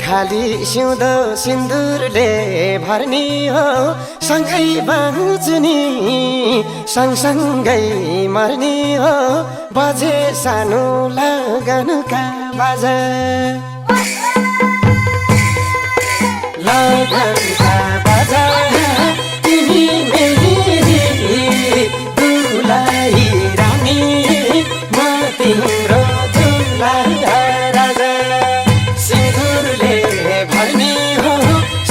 खाली सिउँदो सिन्दुरले भर्नी हो सँगै बाँच्ने सँगसँगै मर्ने हो बजे सानो लगनका बाजा लगनका बाजा तिमी मेरी दुलाई रानी म तिम्रो दुला राजा सिन्दुरले भर्ने हो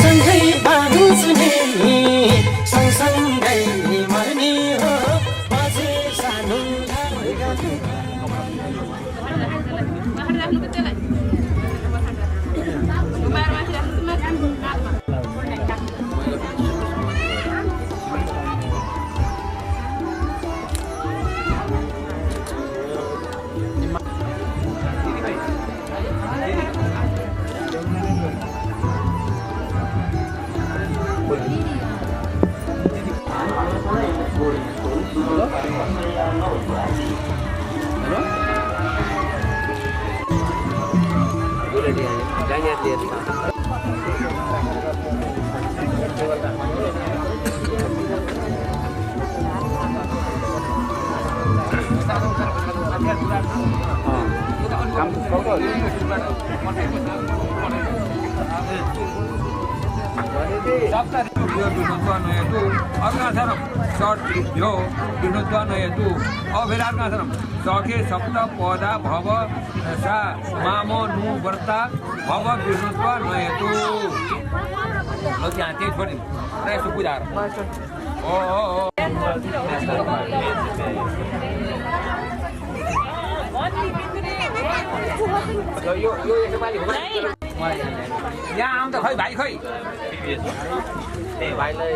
सँगै बाँच्ने सँगसँगै मर्ने हो बजे सानो विष्णुत्वान हेतु अर्गासनम षट यो विष्णुत्वान हेतु अभिरार्गासनम सखे सप्त पदा भव सा मामो नु वर्ता भव विष्णुत्वान हेतु ल त्यहाँ त्यही छोडिन् र यसो बुझाएर यो यसपालि हो यहाँ आउँदा खै भाइ खै भाइलाई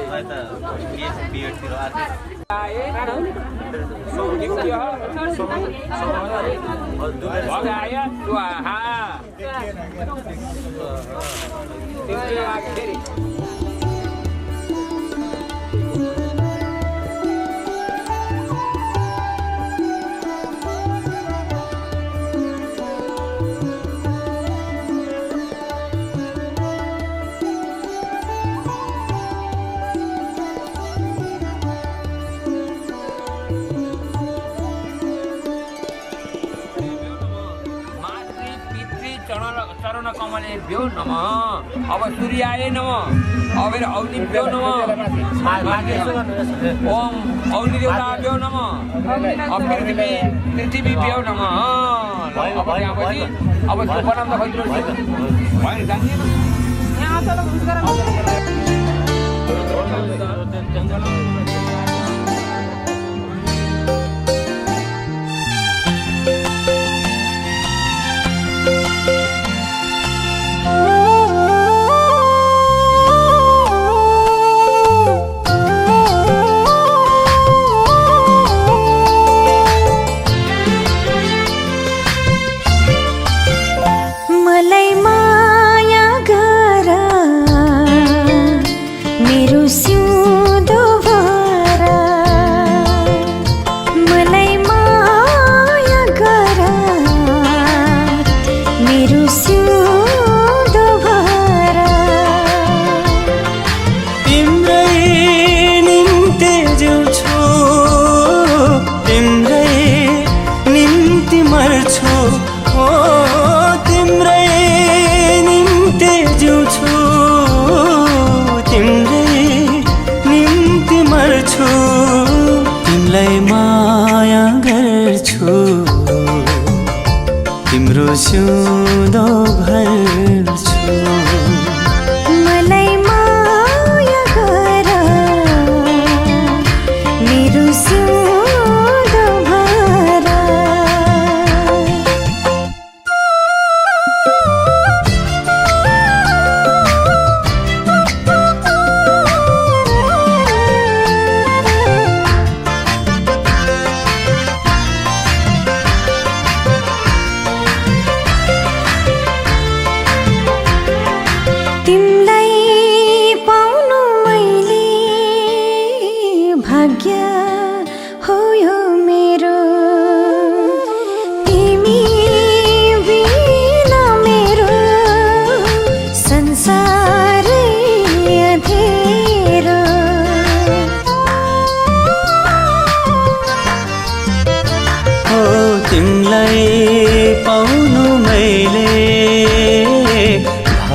बिएडतिर चरण कमले भ्यो नम अब सूर्याय नम अबेर अग्नि भ्यो नम ओम अग्नि देवता भ्यो नम पृथ्वी भ्यो नम अब त्यहाँपछि अब त्यो बनाउँदा खैरो भयो जान्दिएन तिम्रो सिउँदो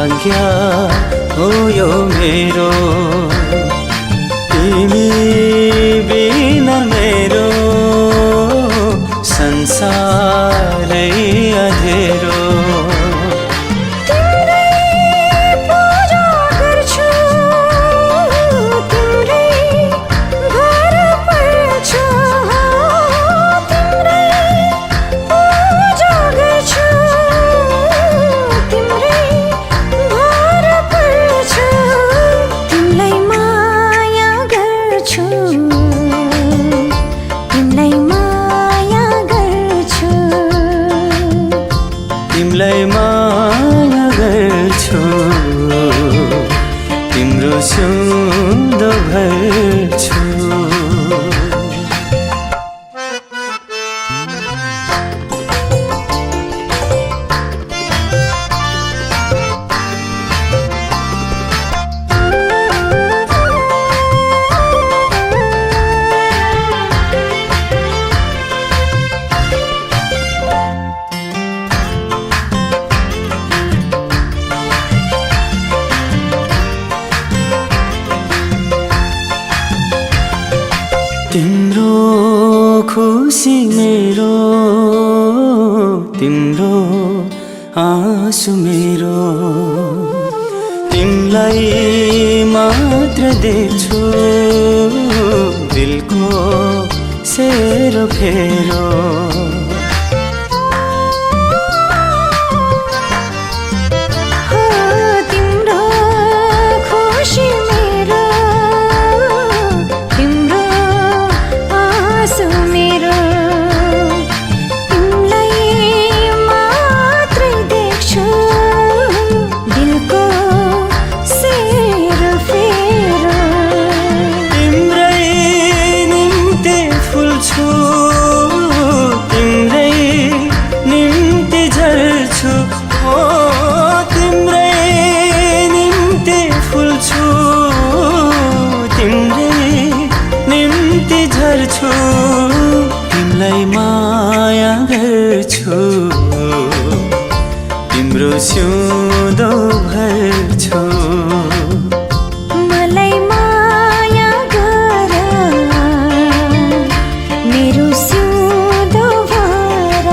भाग्य हो यो मेरो तिमी बिना मेरो संसारै अँधेरो तिमीलाई माया गर्छु तिम्रो सिउँदो भर्छु तिम्रो खुसी मेरो तिम्रो आँसु मेरो तिमीलाई मात्र देख्छु दिलको सेरो फेरो तिमीलाई माया गर्छु तिम्रो सिउँदो भर्छु मलाई माया गर मेरो सिउँदो भर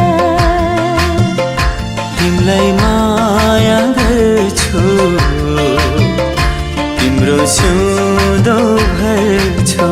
तिमीलाई माया गर्छु तिम्रो सिउँदो भर्छु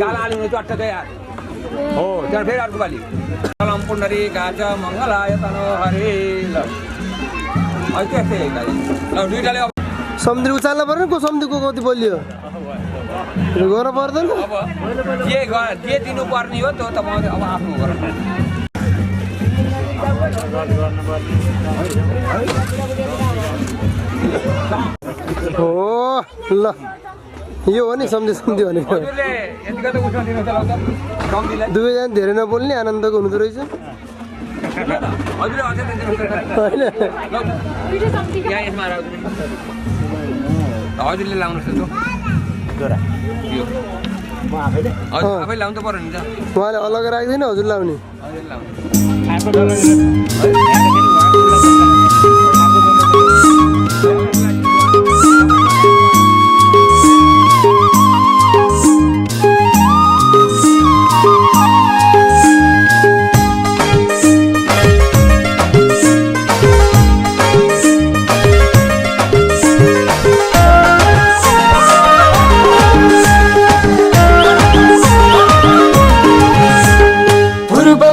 गाला आलु चट्ट गया हो त्यहाँ फेरि अर्को पालि कलम पुण्डरी गाज मङ्गलाय तनो हरे ल त्यस्तै ल दुईटाले समुद्र उचाल्नु पर्ने को समुद्रको कति बोलियो गर्न पर्दैन अब जे दिनु पर्ने हो त्यो त म अब आफ्नो गर हो ल यो हो नि सम्झे सम्झे भनेको हजुरले यतिका त उसमा दिन चलाउँछ सम्झीलाई दुवैजना धेरै नबोल्ने आनन्दको हुँदो रहेछ हजुरले अझै दिनुहोस् होइन यहाँ यसमा आएर हजुरले लाउनुहोस् त यो हजुर आफै लाउनु त पर्यो नि त उहाँले अलग राख्दैन हजुर लाउने हजुर लाउनु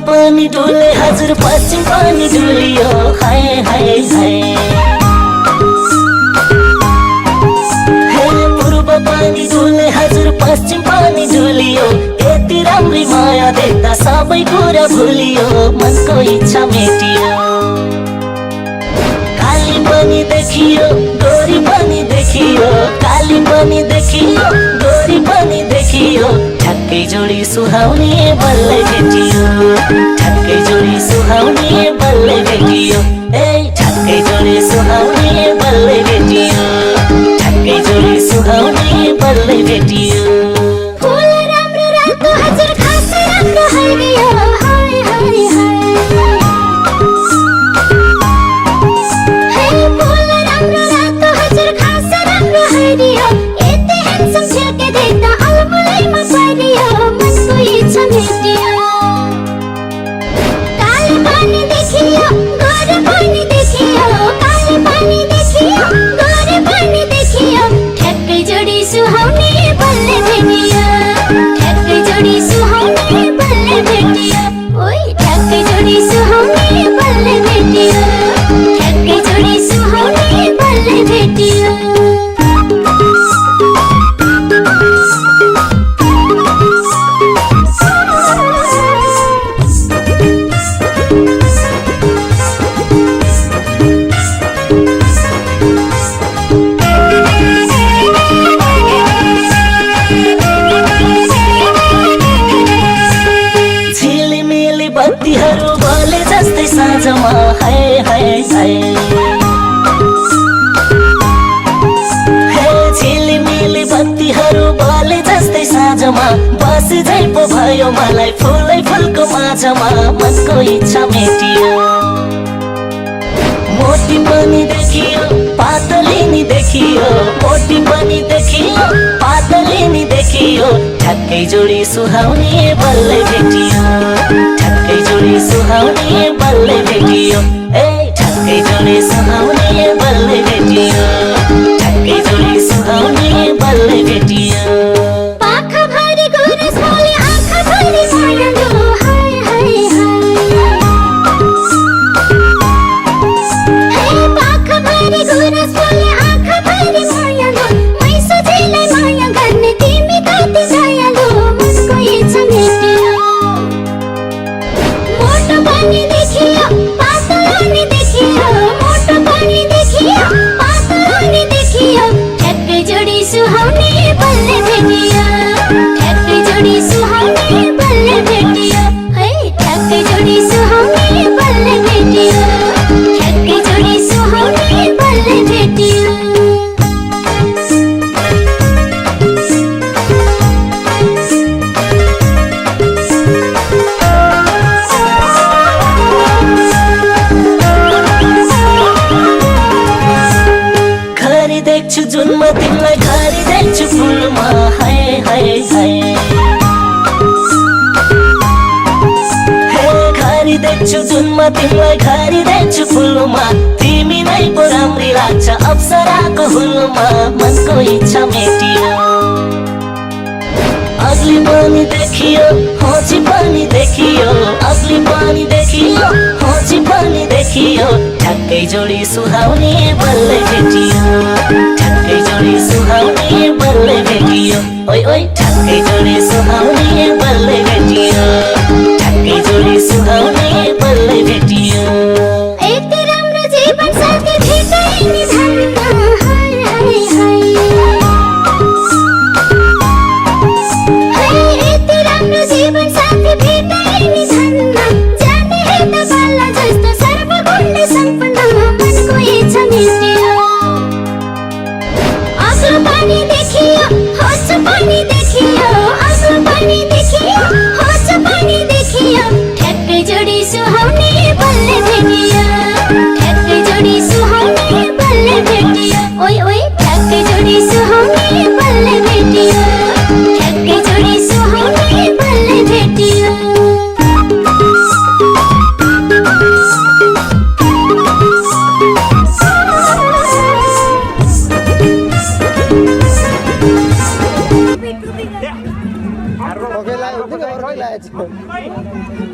पानी डुले हजुर पश्चिम पानी डुलियो हाय हाय हाय हे पूर्व पानी डुले हजुर पश्चिम पानी डुलियो यति राम्री माया देख्दा सबै कुरा भुलियो मनको इच्छा मेटियो काली पनि देखियो गोरी पनि देखियो काली पनि देखियो गोरी पनि देखियो ठक्कै जोडी सुहाउने बल्लै भेटियो ठक्कै जोडी सुहाउने बल्लै भेटियो ए ठक्कै जोडी सुहाउने बल्लै भेटियो ठक्कै जोडी सुहाउने बल्लै भेटियो फूल राम्रो रातो हजुर खास राम्रो हरियो हाय हाय हाय हे फूल राम्रो रातो हजुर खास राम्रो हरियो यति ह्यान्डसम छेके देख्दा अलमुलैमा परियो मनको इच्छा मेटियो काली पानी देखियो गोरे पानी देखियो काली पानी देखियो गोरे पानी देखियो ठ्याक्कै जोडी सुहाउने बल्लै भेटियो ठ्याक्कै जोडी सुहाउने बल्लै भेटियो ओइ ठ्याक्कै जोडी सुहाउने बल्लै भेटियो ठ्याक्कै जोडी सुहाउने बल्लै भेटियो झिलिमिली बत्तीहरू बले जस्तै साँझमा हाय हाय हाय हे झिलिमिली बत्तीहरू बले जस्तै साँझमा बसी झै पो भयो मलाई फुलै फुलको माझमा मनको इच्छा मेटियो मोटी पनि देखियो पातली नि देखियो मोटी पनि देखियो पातली नि देखियो ठक्कै जोडी सुहाउने बल्लै भेटियो ठक्कै जोडी सुहाउने बल्लै भेटियो ए ठक्कै जोडी सुहाउने बल्लै भेटियो ठक्कै जोडी सुहाउने बल्लै भेटियो पाखा भरि गुरस बोले आँखा भरि मायालो हाय हाय हाय हे पाखा भरि गुरस बोले आँखा भरि मायालो मै सजिलै माया गर्ने तिमी कति दयालु मनको इच्छा मेटियो मोटो पनि देखियो पातलो नि देखियो मोटो पनि देखियो पातलो नि देखियो ठ्याक्कै जोडी सुहाउने बल्लै भेटियो ठ्याक्कै जोडी सुहाउने बल्लै भेटियो है ठ्याक्कै जोडी सुहाउने बल्लै भेटियो ठ्याक्कै जोडी सुहाउने बल्लै भेटियो घरि देख्छु जुनमा तिमीलाई घरि देख्छु फुलमा हाय हाय हाय हे घरि देख्छु जुनमा तिमीलाई घरि देख्छु फुलमा तिमी नै पो राम्री लाग्छ अप्सराको हुलमा मनको इच्छा मेटियो अग्ली पनि देखियो होची पनि देखियो अग्ली पनि देखियो होची पनि देखियो ठक्कै जोडी सुहाउने बल्लै भेटियो ठक्कै जोडी सुहाउने बल्लै भेटियो ओइ ओइ ठक्कै जोडी सुहाउने बल्लै भेटियो ठक्कै जोडी सुहाउने बल्लै भेटियो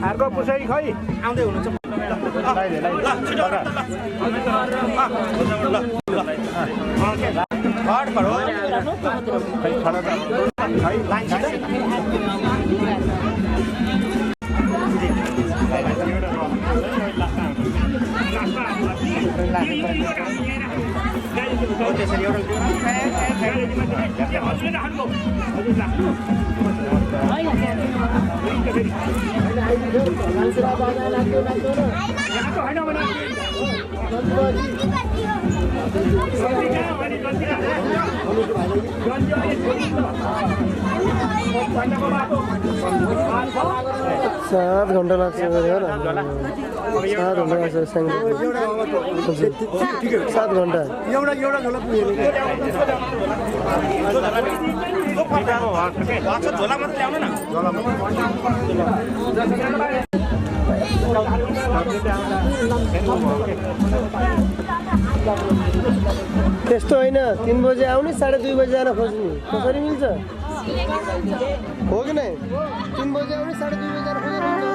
अर्को पुसै खै आउँदै हुनुहुन्छ सात घन्टा लाग्छ हेर 7 घन्टा लाग्छ 7 घन्टा त्यस्तो होइन 3 बजे आउने 2:30 बजे जान खोज्ने कसरी मिल्छ हो कि नै 3 बजे आउने 2:30 बजे जान खोज्ने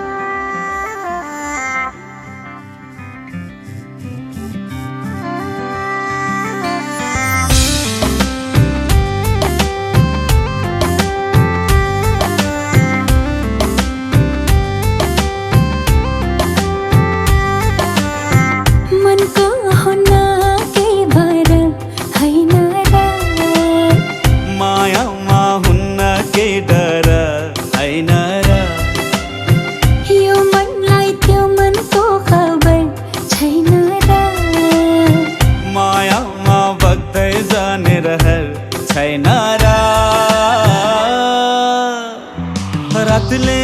रातले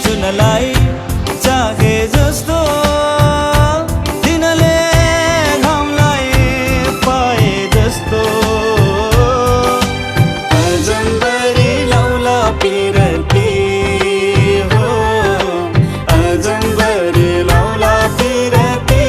जुनलाई चाहे जस्तो दिनले घामलाई पाए जस्तो अजम्बरी लौला पिरती हो अजम्बरी लौला पिरती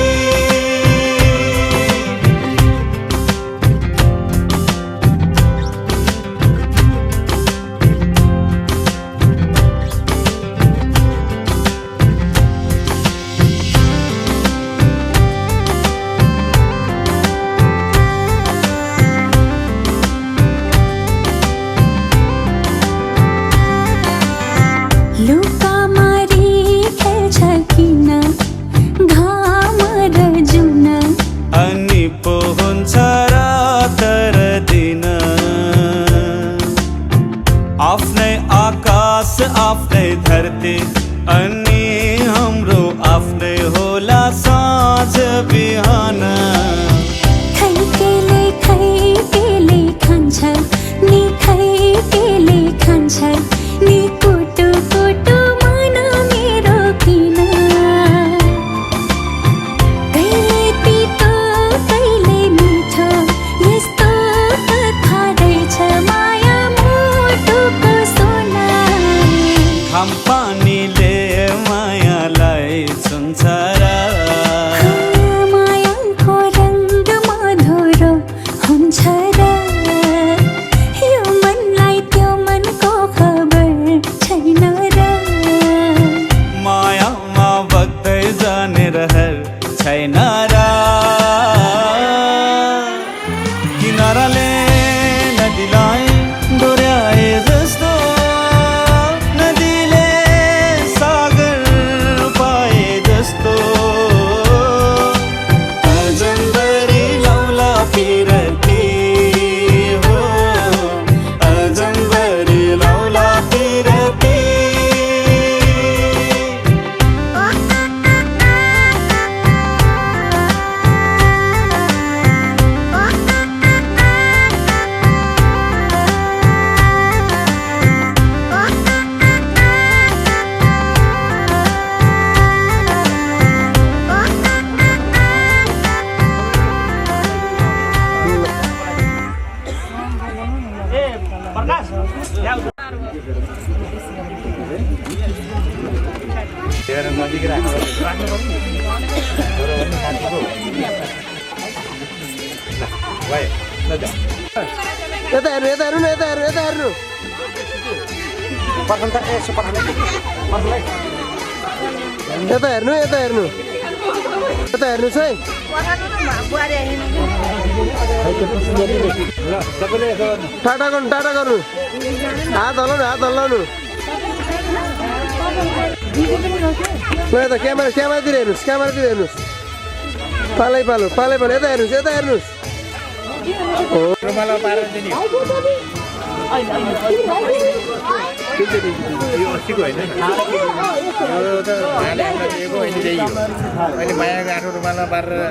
आफ्नै आकाश आफ्नै धरती अनि हाम्रो आफ्नै होला साँझ बिहान खैकेले खान्छ नि खैकेले खान्छ नि कुटु कुटु मन मेरो किन कहिले तितो कहिले मिठो यस्तो कथा रहेछ माया मुटुको सोना घाम पानीले मायालाई छुन्छ र मायाको रङ्ग मधुरो हुन्छ र यो मनलाई त्यो मनको खबर छैन र मायामा बग्दै जाने रहर छैन र किनाराले नदीलाई डोर्याए जस्तो नदीले सागर पाए जस्तो अजम्बरी लौला पिरती हो अजम्बरी लौला पिरती यता हेर्नु यता हेर्नु यता हेर्नु यता हेर्नुहोस् है टाटा गर्नु हात हल्लाउनु ल यता क्यामेरातिर हेर्नुहोस् पालै पालो यता हेर्नुहोस् यो 80 को होइन यो त भालेमा दिएको होइन त्यही हो अहिले माया गाठो रुमालमा पारेर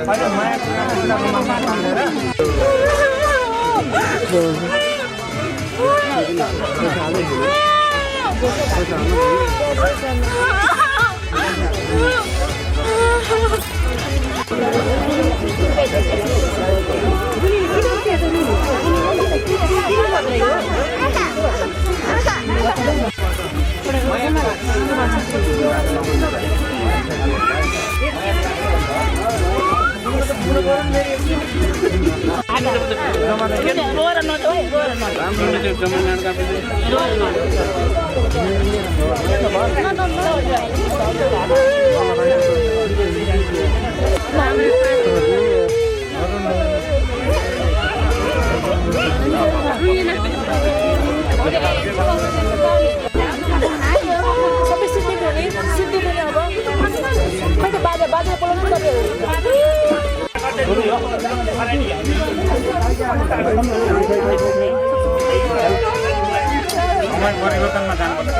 परिवर्तनमा जानुपर्छ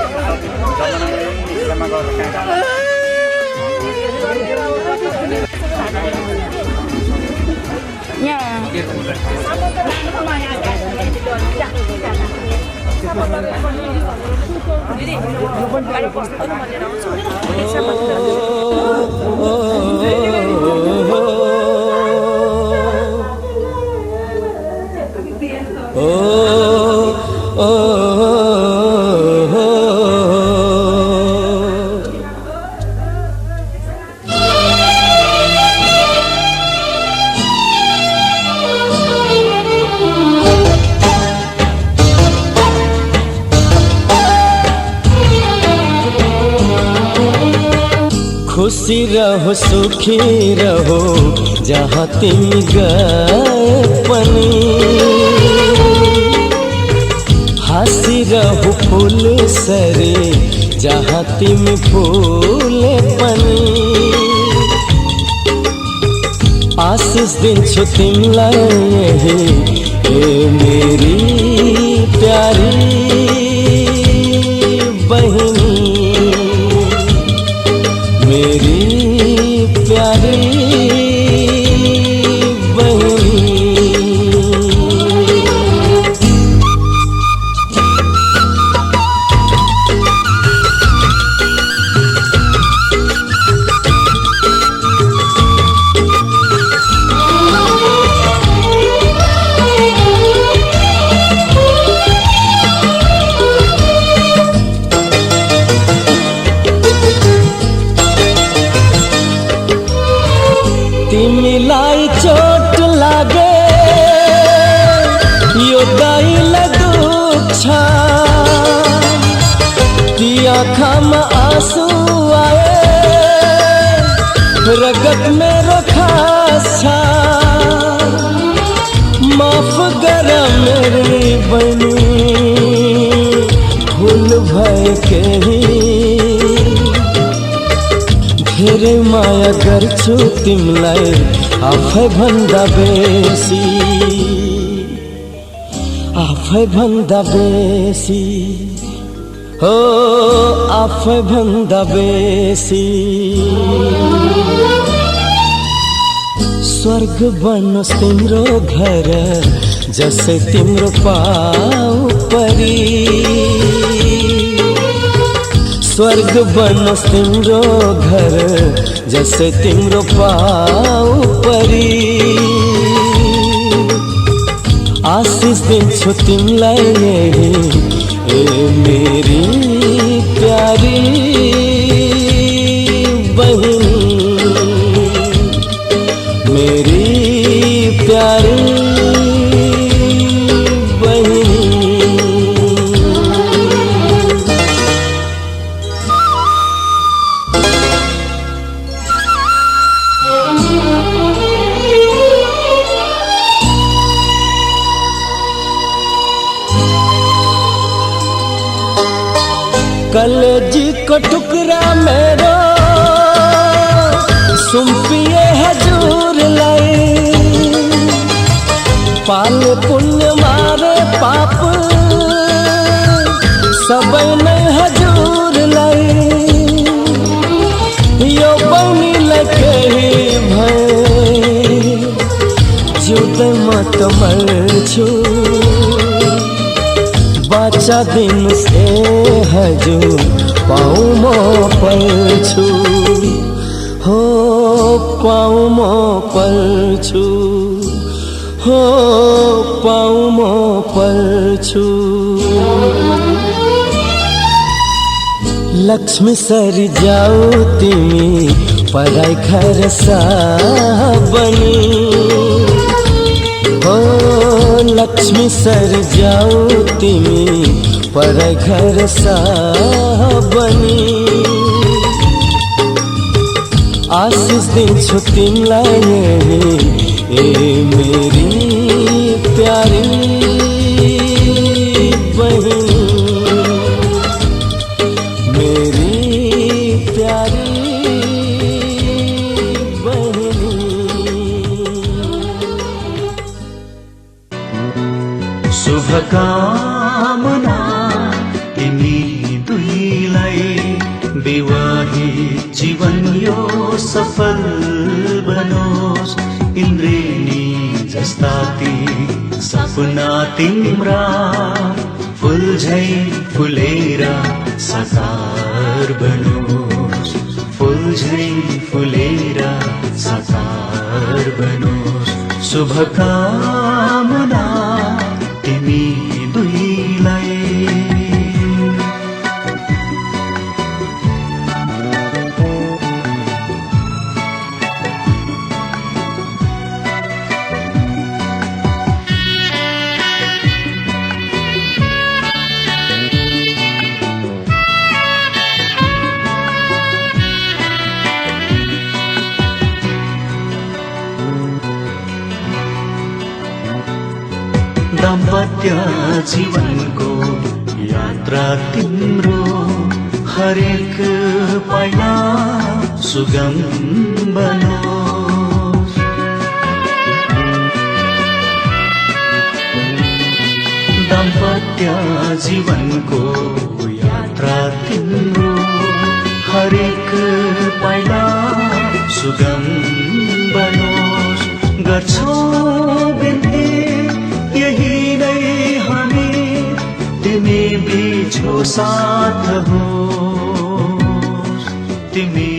खुशी रहो सुखी रहो जहाँ तुम गए पनी हंसी रहो फूल सरे जहाँ तुम फूल पनी आशीष दिन छु तिमलाई मेरी प्यारी बहिनी मेरी प्यारी बहिनी तिमीलाई चोट लागे यो दाइलाई दुख छ ती आँखामा आँसु आए रगत मेरो खास छ माफ गर मेरी बहिनी भुल भए केही धेरै माया गर्छु तिमीलाई आफै भन्दा बेसी हो आफै भन्दा बेसी स्वर्ग बनोस् तिम्रो घर जसै तिम्रो पाउ परी स्वर्ग बनोस् तिम्रो घर जसै तिम्रो पाउ परी आशीष दिन्छु तिमीलाई ए मेरी प्यारी बहिनी मेरी प्यारी बहिनी कलेजी को टुकड़ा मेरो सुम्पिए हजूर लाई पाल पुण्य मारे पाप सबै नै हजूर लाई यो बनिलाई केही भए जिउँदै म त मर्छु बाचा दिनुस् ए हजुर पाऊ म पल्छु हो पाऊ म पल्छु हो पाऊ म पल्छु लक्ष्मी सरी जाऊ तिमी पढाइ खर्सा बनी हो लक्ष्मी सर जाऊ तिमी पढाइ खर्सा बनी आशिष दिन्छु तिमीलाई ए मेरी प्यारी बहिनी मेरी प्यारी शुभकामना तिमी दुईलाई विवाही जीवन यो सफल बनोस् इन्द्रेणी जस्ता ती सपना तिम्रा फुल झै फुलेर साकार बनोस् फुल झै फुलेर साकार बनोस् शुभकामना तिमी दुईलाई दाम्पत्य जीवनको यात्रा तिम्रो हरेक पाइला सुगम बनोस् दाम्पत्य जीवनको यात्रा तिम्रो हरेक पाइला सुगम बनोस् गर्छौ बिन्ती यही नै हामी तिमी बिचको साथ हो तिमी